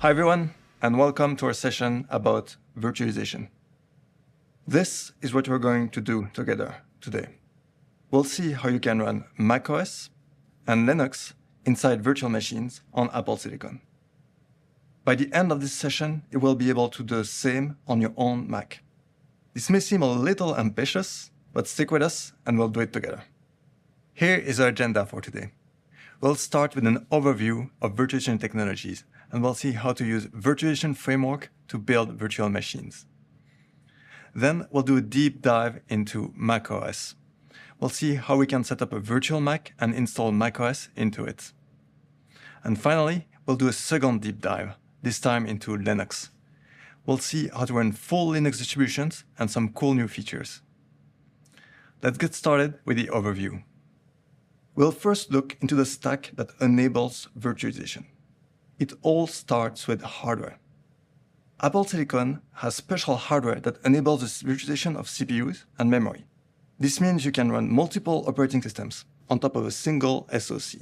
Hi everyone, and welcome to our session about virtualization. This is what we're going to do together today. We'll see how you can run macOS and Linux inside virtual machines on Apple Silicon. By the end of this session, you will be able to do the same on your own Mac. This may seem a little ambitious, but stick with us and we'll do it together. Here is our agenda for today. We'll start with an overview of virtualization technologies, and we'll see how to use virtualization framework to build virtual machines. Then we'll do a deep dive into macOS. We'll see how we can set up a virtual Mac and install macOS into it. And finally, we'll do a second deep dive, this time into Linux. We'll see how to run full Linux distributions and some cool new features. Let's get started with the overview. We'll first look into the stack that enables virtualization. It all starts with hardware. Apple Silicon has special hardware that enables the virtualization of CPUs and memory. This means you can run multiple operating systems on top of a single SoC.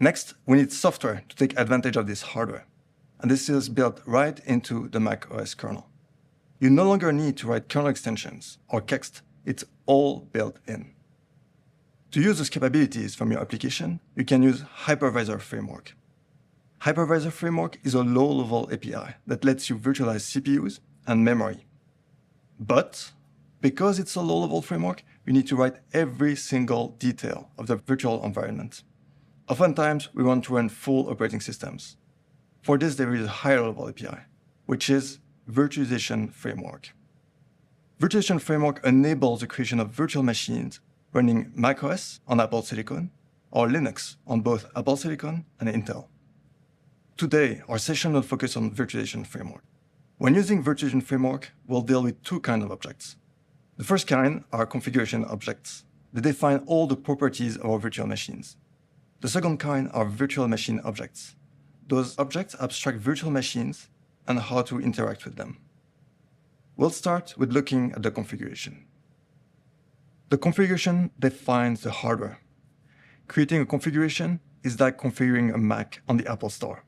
Next, we need software to take advantage of this hardware. And this is built right into the macOS kernel. You no longer need to write kernel extensions or kext. It's all built in. To use those capabilities from your application, you can use Hypervisor Framework. Hypervisor Framework is a low-level API that lets you virtualize CPUs and memory. But because it's a low-level framework, you need to write every single detail of the virtual environment. Oftentimes, we want to run full operating systems. For this, there is a higher-level API, which is Virtualization Framework. Virtualization Framework enables the creation of virtual machines running macOS on Apple Silicon or Linux on both Apple Silicon and Intel. Today, our session will focus on Virtualization Framework. When using Virtualization Framework, we'll deal with two kinds of objects. The first kind are configuration objects. They define all the properties of our virtual machines. The second kind are virtual machine objects. Those objects abstract virtual machines and how to interact with them. We'll start with looking at the configuration. The configuration defines the hardware. Creating a configuration is like configuring a Mac on the Apple Store.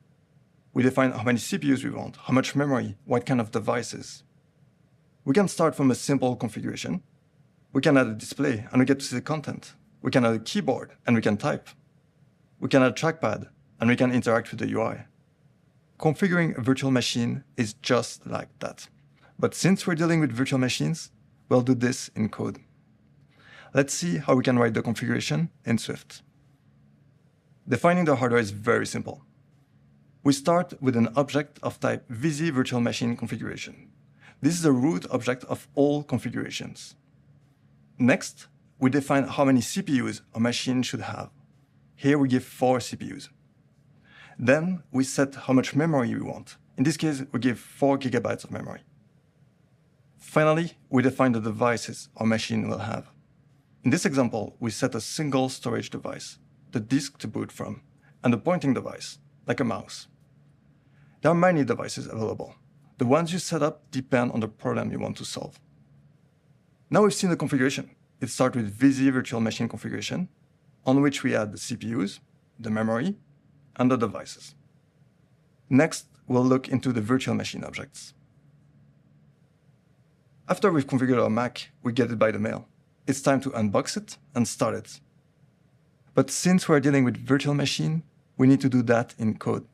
We define how many CPUs we want, how much memory, what kind of devices. We can start from a simple configuration. We can add a display and we get to see the content. We can add a keyboard and we can type. We can add a trackpad and we can interact with the UI. Configuring a virtual machine is just like that. But since we're dealing with virtual machines, we'll do this in code. Let's see how we can write the configuration in Swift. Defining the hardware is very simple. We start with an object of type VZ virtual machine configuration. This is the root object of all configurations. Next, we define how many CPUs a machine should have. Here we give 4 CPUs. Then we set how much memory we want. In this case, we give 4 GB of memory. Finally, we define the devices our machine will have. In this example, we set a single storage device, the disk to boot from, and a pointing device, like a mouse. There are many devices available. The ones you set up depend on the problem you want to solve. Now we've seen the configuration. It starts with VZ virtual machine configuration, on which we add the CPUs, the memory, and the devices. Next, we'll look into the virtual machine objects. After we've configured our Mac, we get it by the mail. It's time to unbox it and start it. But since we're dealing with virtual machine, we need to do that in code.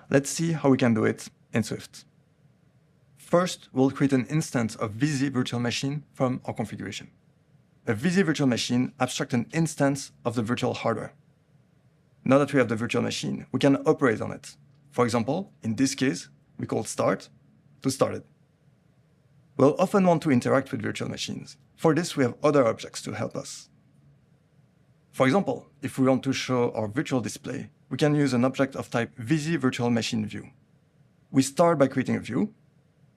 Let's see how we can do it in Swift. First, we'll create an instance of VZ virtual machine from our configuration. A VZ virtual machine abstracts an instance of the virtual hardware. Now that we have the virtual machine, we can operate on it. For example, in this case, we call start to start it. We'll often want to interact with virtual machines. For this, we have other objects to help us. For example, if we want to show our virtual display, we can use an object of type VZ virtual machine view. We start by creating a view.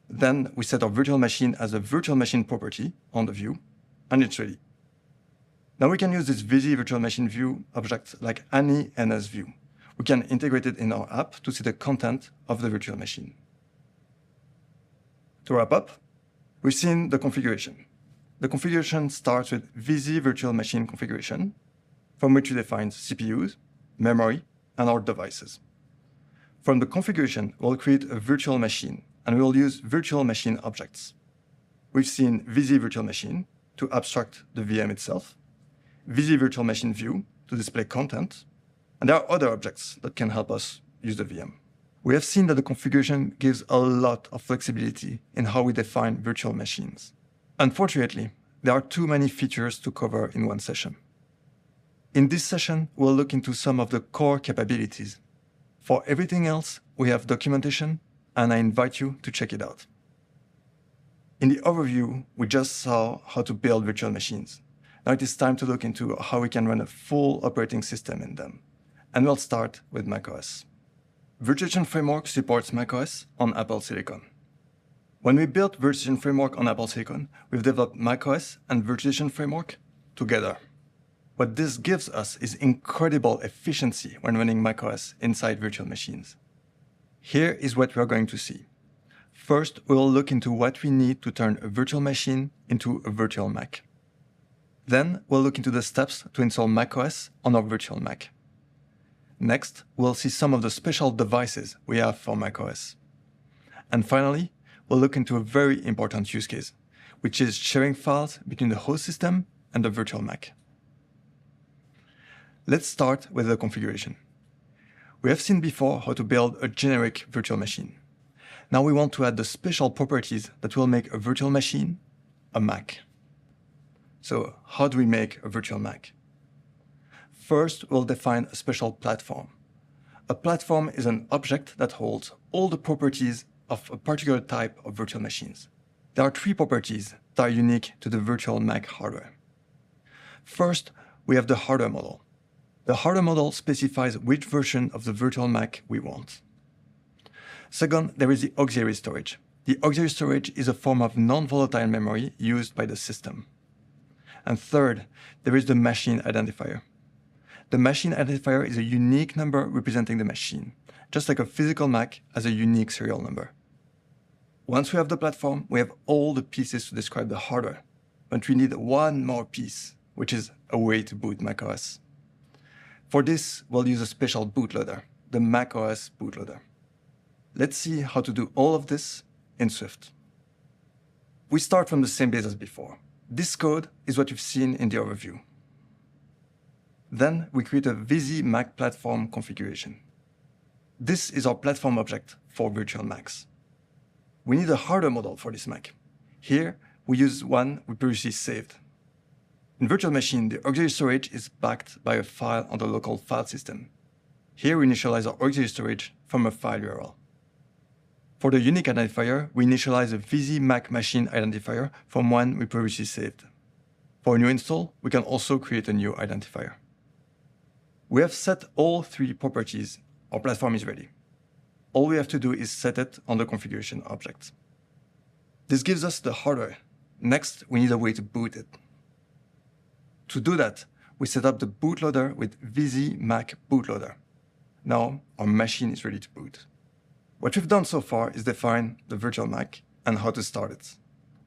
Then we set our virtual machine as a virtual machine property on the view, and it's ready. Now we can use this VZ virtual machine view object like any NS view. We can integrate it in our app to see the content of the virtual machine. To wrap up, we've seen the configuration. The configuration starts with VZ virtual machine configuration, from which we define CPUs, memory, and our devices. From the configuration, we'll create a virtual machine, and we'll use virtual machine objects. We've seen VZ virtual machine to abstract the VM itself, VZ virtual machine view to display content, and there are other objects that can help us use the VM. We have seen that the configuration gives a lot of flexibility in how we define virtual machines. Unfortunately, there are too many features to cover in one session. In this session, we'll look into some of the core capabilities. For everything else, we have documentation, and I invite you to check it out. In the overview, we just saw how to build virtual machines. Now it is time to look into how we can run a full operating system in them. And we'll start with macOS. Virtualization Framework supports macOS on Apple Silicon. When we built Virtualization Framework on Apple Silicon, we've developed macOS and Virtualization Framework together. What this gives us is incredible efficiency when running macOS inside virtual machines. Here is what we are going to see. First, we will look into what we need to turn a virtual machine into a virtual Mac. Then, we'll look into the steps to install macOS on our virtual Mac. Next, we'll see some of the special devices we have for macOS. And finally, we'll look into a very important use case, which is sharing files between the host system and the virtual Mac. Let's start with the configuration. We have seen before how to build a generic virtual machine. Now we want to add the special properties that will make a virtual machine a Mac. So how do we make a virtual Mac? First, we'll define a special platform. A platform is an object that holds all the properties of a particular type of virtual machines. There are three properties that are unique to the virtual Mac hardware. First, we have the hardware model. The hardware model specifies which version of the virtual Mac we want. Second, there is the auxiliary storage. The auxiliary storage is a form of non-volatile memory used by the system. And third, there is the machine identifier. The machine identifier is a unique number representing the machine, just like a physical Mac has a unique serial number. Once we have the platform, we have all the pieces to describe the hardware, but we need one more piece, which is a way to boot macOS. For this, we'll use a special bootloader, the macOS bootloader. Let's see how to do all of this in Swift. We start from the same base as before. This code is what you've seen in the overview. Then we create a VZ Mac platform configuration. This is our platform object for virtual Macs. We need a hardware model for this Mac. Here, we use one we previously saved. In virtual machine, the auxiliary storage is backed by a file on the local file system. Here we initialize our auxiliary storage from a file URL. For the unique identifier, we initialize a VZ Mac machine identifier from one we previously saved. For a new install, we can also create a new identifier. We have set all three properties. Our platform is ready. All we have to do is set it on the configuration object. This gives us the hardware. Next, we need a way to boot it. To do that, we set up the bootloader with VZ Mac bootloader. Now, our machine is ready to boot. What we've done so far is define the virtual Mac and how to start it.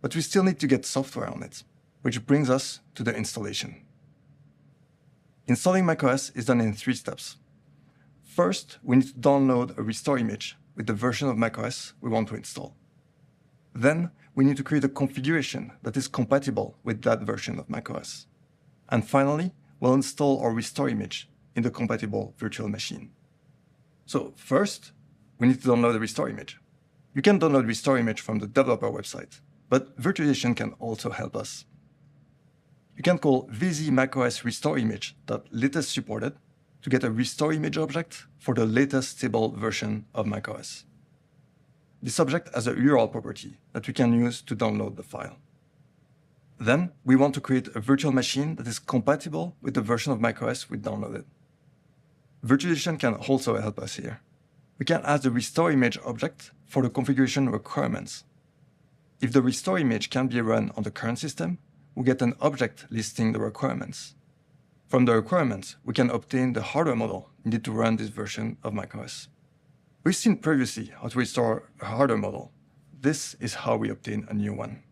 But we still need to get software on it, which brings us to the installation. Installing macOS is done in 3 steps. First, we need to download a restore image with the version of macOS we want to install. Then, we need to create a configuration that is compatible with that version of macOS. And finally, we'll install our restore image in the compatible virtual machine. So first, we need to download the restore image. You can download restore image from the developer website, but virtualization can also help us. You can call VZ macOS restore image.latest supported to get a restore image object for the latest stable version of macOS. This object has a URL property that we can use to download the file. Then we want to create a virtual machine that is compatible with the version of macOS we downloaded. Virtualization can also help us here. We can ask the restore image object for the configuration requirements. If the restore image can be run on the current system, we get an object listing the requirements. From the requirements, we can obtain the hardware model needed to run this version of macOS. We've seen previously how to restore a hardware model. This is how we obtain a new one.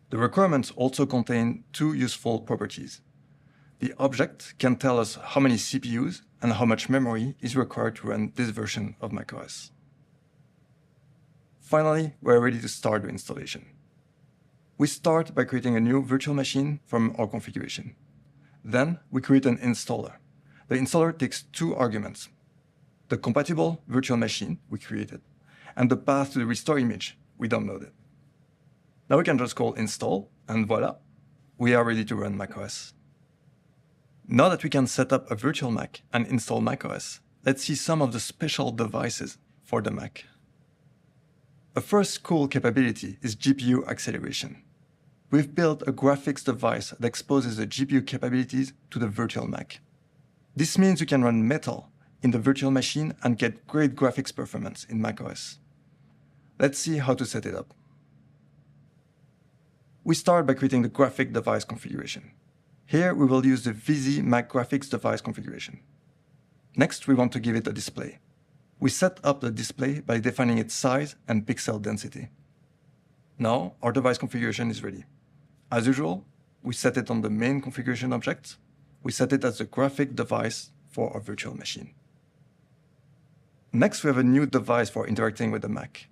The requirements also contain 2 useful properties. The object can tell us how many CPUs and how much memory is required to run this version of macOS. Finally, we're ready to start the installation. We start by creating a new virtual machine from our configuration. Then we create an installer. The installer takes two arguments: the compatible virtual machine we created and the path to the restore image we downloaded. Now we can just call install, and voila, we are ready to run macOS. Now that we can set up a virtual Mac and install macOS, let's see some of the special devices for the Mac. A first cool capability is GPU acceleration. We've built a graphics device that exposes the GPU capabilities to the virtual Mac. This means you can run Metal in the virtual machine and get great graphics performance in macOS. Let's see how to set it up. We start by creating the graphic device configuration. Here we will use the VZ Mac graphics device configuration. Next, we want to give it a display. We set up the display by defining its size and pixel density. Now our device configuration is ready. As usual, we set it on the main configuration object. We set it as the graphic device for our virtual machine. Next, we have a new device for interacting with the Mac.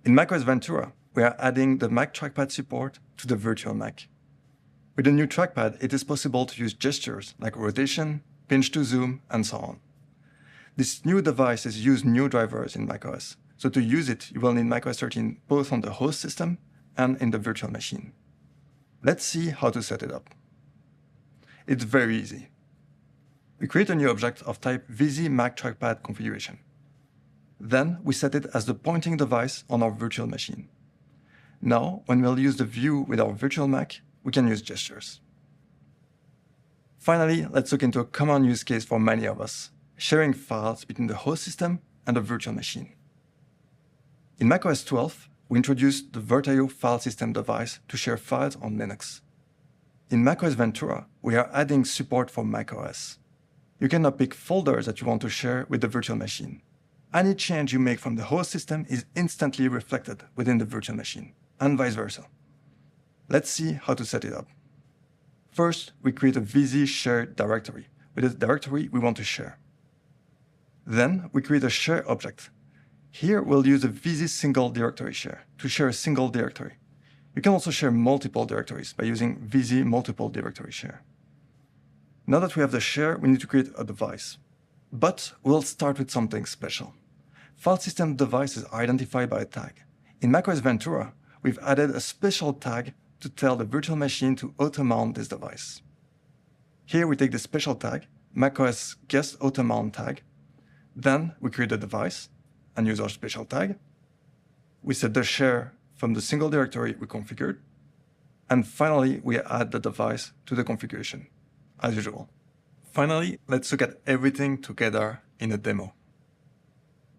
In macOS Ventura, we are adding the Mac trackpad support to the virtual Mac. With the new trackpad, it is possible to use gestures like rotation, pinch to zoom, and so on. This new device uses new drivers in macOS, so to use it, you will need macOS 13 both on the host system and in the virtual machine. Let's see how to set it up. It's very easy. We create a new object of type VZ Mac trackpad configuration. Then we set it as the pointing device on our virtual machine. Now, when we'll use the view with our virtual Mac, we can use gestures. Finally, let's look into a common use case for many of us: sharing files between the host system and the virtual machine. In macOS 12, we introduced the Virtio file system device to share files on Linux. In macOS Ventura, we are adding support for macOS. You can now pick folders that you want to share with the virtual machine. Any change you make from the host system is instantly reflected within the virtual machine, and vice versa. Let's see how to set it up. First, we create a VZ shared directory with the directory we want to share. Then we create a share object. Here we'll use a VZ single directory share to share a single directory. You can also share multiple directories by using VZ multiple directory share. Now that we have the share, we need to create a device. But we'll start with something special. File system device is identified by a tag. In macOS Ventura, we've added a special tag to tell the virtual machine to auto-mount this device. Here we take the special tag, macOS guest auto-mount tag. Then we create the device and use our special tag. We set the share from the single directory we configured. And finally, we add the device to the configuration, as usual. Finally, let's look at everything together in a demo.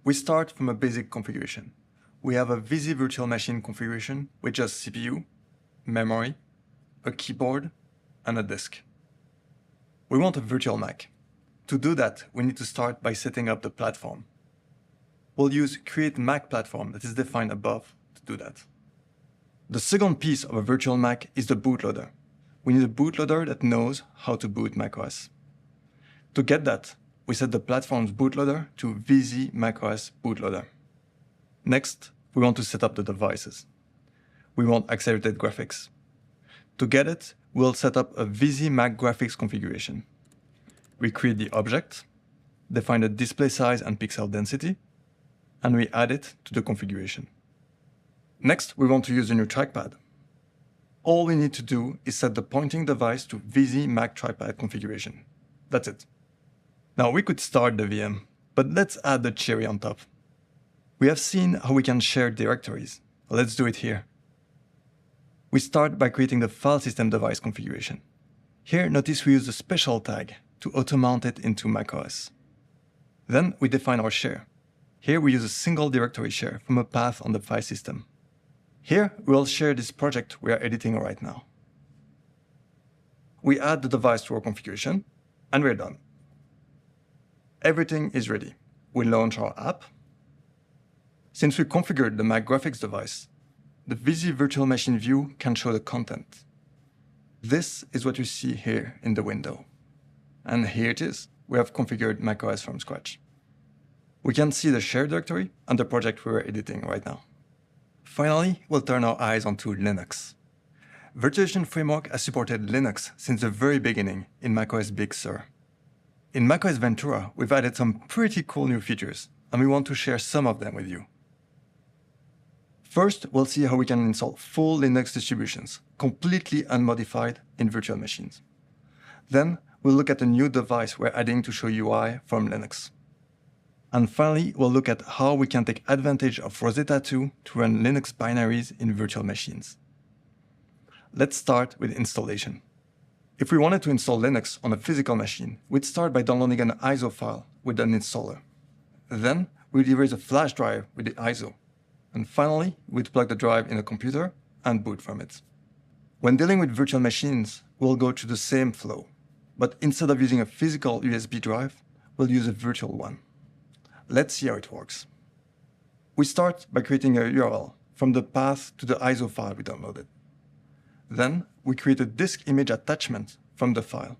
We start from a basic configuration. We have a VZ virtual machine configuration with just CPU, memory, a keyboard, and a disk. We want a virtual Mac. To do that, we need to start by setting up the platform. We'll use create Mac platform that is defined above to do that. The second piece of a virtual Mac is the bootloader. We need a bootloader that knows how to boot macOS. To get that, we set the platform's bootloader to VZ macOS bootloader. Next, we want to set up the devices. We want accelerated graphics. To get it, we'll set up a VZ Mac graphics configuration. We create the object, define the display size and pixel density, and we add it to the configuration. Next, we want to use the new trackpad. All we need to do is set the pointing device to VZ Mac trackpad configuration. That's it. Now we could start the VM, but let's add the cherry on top. We have seen how we can share directories. Let's do it here. We start by creating the file system device configuration. Here, notice we use a special tag to auto-mount it into macOS. Then we define our share. Here we use a single directory share from a path on the file system. Here we'll share this project we are editing right now. We add the device to our configuration, and we're done. Everything is ready. We launch our app. Since we configured the Mac graphics device, the VZ virtual machine view can show the content. This is what you see here in the window. And here it is. we have configured macOS from scratch. We can see the shared directory and the project we are editing right now. Finally, we'll turn our eyes onto Linux. Virtualization Framework has supported Linux since the very beginning in macOS Big Sur. In macOS Ventura, we've added some pretty cool new features, and we want to share some of them with you. First, we'll see how we can install full Linux distributions, completely unmodified in virtual machines. Then, we'll look at a new device we're adding to show UI from Linux. And finally, we'll look at how we can take advantage of Rosetta 2 to run Linux binaries in virtual machines. Let's start with installation. If we wanted to install Linux on a physical machine, we'd start by downloading an ISO file with an installer. Then, we'd erase a flash drive with the ISO. And finally, we'd plug the drive in a computer and boot from it. When dealing with virtual machines, we'll go through the same flow. But instead of using a physical USB drive, we'll use a virtual one. Let's see how it works. We start by creating a URL from the path to the ISO file we downloaded. Then, we create a disk image attachment from the file.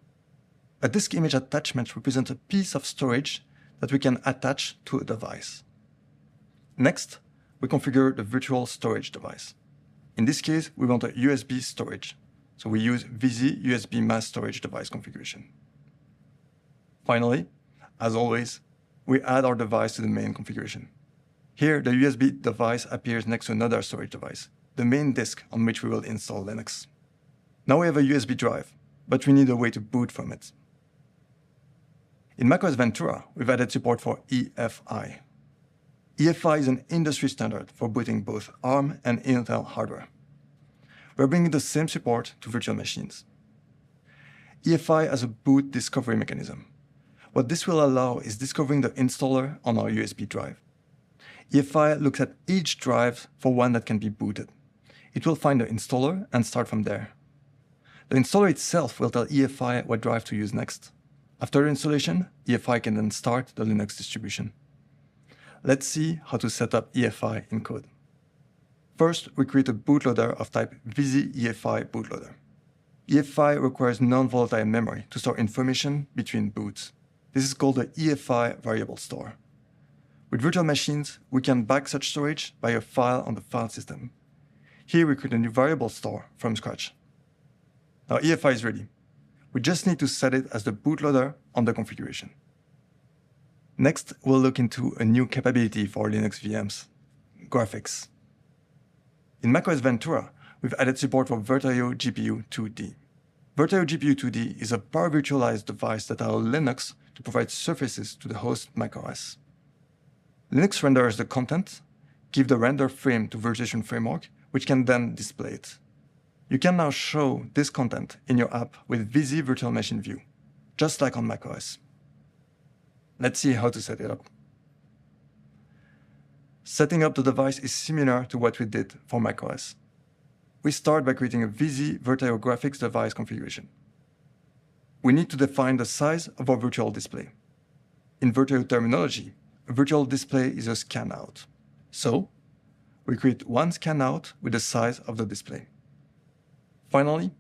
A disk image attachment represents a piece of storage that we can attach to a device. Next, we configure the virtual storage device. In this case, we want a USB storage, so we use VZ USB mass storage device configuration. Finally, as always, we add our device to the main configuration. Here, the USB device appears next to another storage device, the main disk on which we will install Linux. Now we have a USB drive, but we need a way to boot from it. In macOS Ventura, we've added support for EFI. EFI is an industry standard for booting both ARM and Intel hardware. We're bringing the same support to virtual machines. EFI has a boot discovery mechanism. What this will allow is discovering the installer on our USB drive. EFI looks at each drive for one that can be booted. It will find the installer and start from there. The installer itself will tell EFI what drive to use next. After installation, EFI can then start the Linux distribution. Let's see how to set up EFI in code. First, we create a bootloader of type VZ EFI bootloader. EFI requires non-volatile memory to store information between boots. This is called the EFI variable store. With virtual machines, we can back such storage by a file on the file system. Here we create a new variable store from scratch. Now EFI is ready. We just need to set it as the bootloader on the configuration. Next, we'll look into a new capability for Linux VMs, graphics. In macOS Ventura, we've added support for WWDC22. WWDC22 is a power virtualized device that allows Linux to provide surfaces to the host macOS. Linux renders the content, gives the render frame to Virtualization Framework, which can then display it. You can now show this content in your app with VZ Virtual Machine View, just like on macOS. Let's see how to set it up. Setting up the device is similar to what we did for macOS. We start by creating a VZ Virtual Graphics device configuration. We need to define the size of our virtual display. In virtual terminology, a virtual display is a scan-out. So, we create one scan-out with the size of the display. Finally,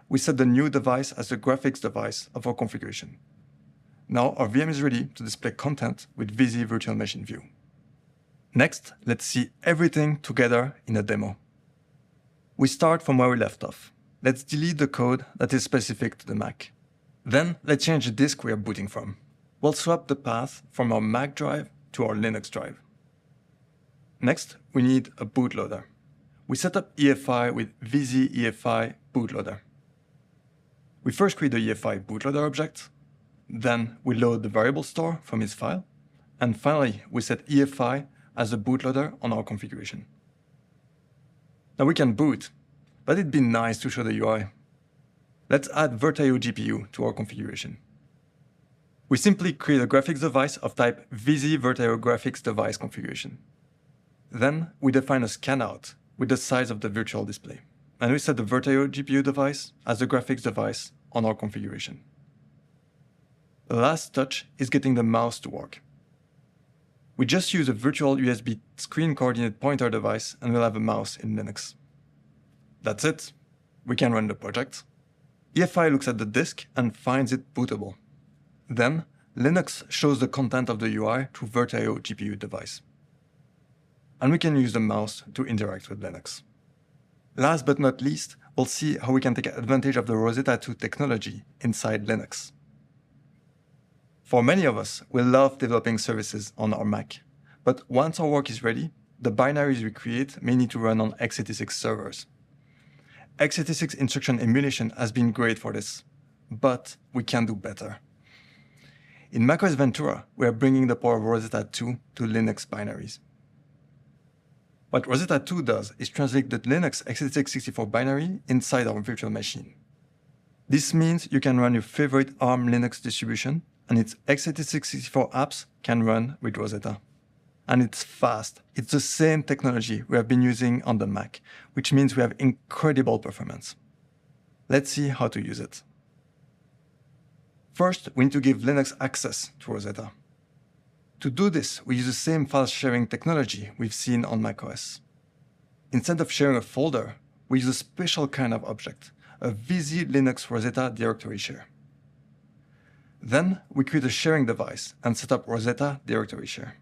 we set the new device as the graphics device of our configuration. Now our VM is ready to display content with VZ Virtual Machine View. Next, let's see everything together in a demo. We start from where we left off. Let's delete the code that is specific to the Mac. Then, let's change the disk we are booting from. We'll swap the path from our Mac drive to our Linux drive. Next, we need a bootloader. We set up EFI with VZ EFI bootloader. We first create the EFI bootloader object, then we load the variable store from its file, and finally we set EFI as the bootloader on our configuration. Now we can boot, but it'd be nice to show the UI. Let's add Virtual GPU to our configuration. We simply create a graphics device of type VZ Virtual Graphics Device configuration. Then we define a scan-out with the size of the virtual display, and we set the Virtual GPU device as the graphics device on our configuration. The last touch is getting the mouse to work. We just use a virtual USB screen coordinate pointer device and we'll have a mouse in Linux. That's it. We can run the project. EFI looks at the disk and finds it bootable. Then, Linux shows the content of the UI through Virtualization GPU device. And we can use the mouse to interact with Linux. Last but not least, we'll see how we can take advantage of the Rosetta 2 technology inside Linux. For many of us, we love developing services on our Mac. But once our work is ready, the binaries we create may need to run on x86 servers. x86 instruction emulation has been great for this, but we can do better. In macOS Ventura, we are bringing the power of Rosetta 2 to Linux binaries. What Rosetta 2 does is translate the Linux x86-64 binary inside our virtual machine. This means you can run your favorite ARM Linux distribution, and its x86-64 apps can run with Rosetta. And it's fast. It's the same technology we have been using on the Mac, which means we have incredible performance. Let's see how to use it. First, we need to give Linux access to Rosetta. To do this, we use the same file sharing technology we've seen on macOS. Instead of sharing a folder, we use a special kind of object, a VZ Linux Rosetta directory share. Then, we create a sharing device and set up Rosetta directory share.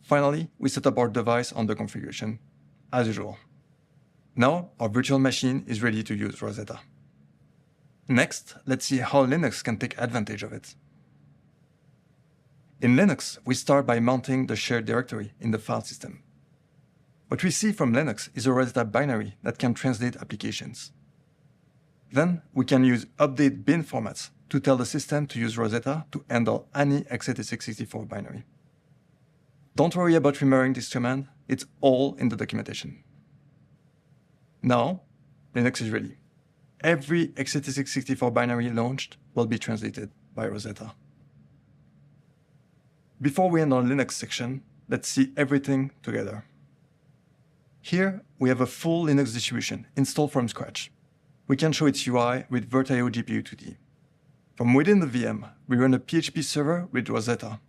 Finally, we set up our device on the configuration, as usual. Now, our virtual machine is ready to use Rosetta. Next, let's see how Linux can take advantage of it. In Linux, we start by mounting the shared directory in the file system. What we see from Linux is a Rosetta binary that can translate applications. Then, we can use update bin formats to tell the system to use Rosetta to handle any x86-64 binary. Don't worry about remembering this command, it's all in the documentation. Now, Linux is ready. Every x86-64 binary launched will be translated by Rosetta. Before we end our Linux section, let's see everything together. Here, we have a full Linux distribution installed from scratch. We can show its UI with Virtualization GPU2D. From within the VM, we run a PHP server with Rosetta.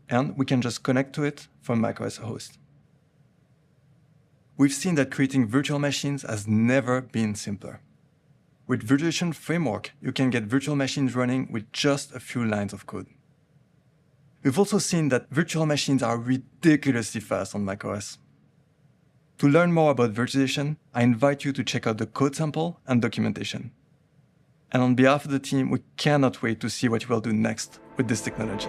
And we can just connect to it from macOS host. We've seen that creating virtual machines has never been simpler. With Virtualization framework, you can get virtual machines running with just a few lines of code. We've also seen that virtual machines are ridiculously fast on macOS. To learn more about virtualization, I invite you to check out the code sample and documentation. And on behalf of the team, we cannot wait to see what we'll do next with this technology.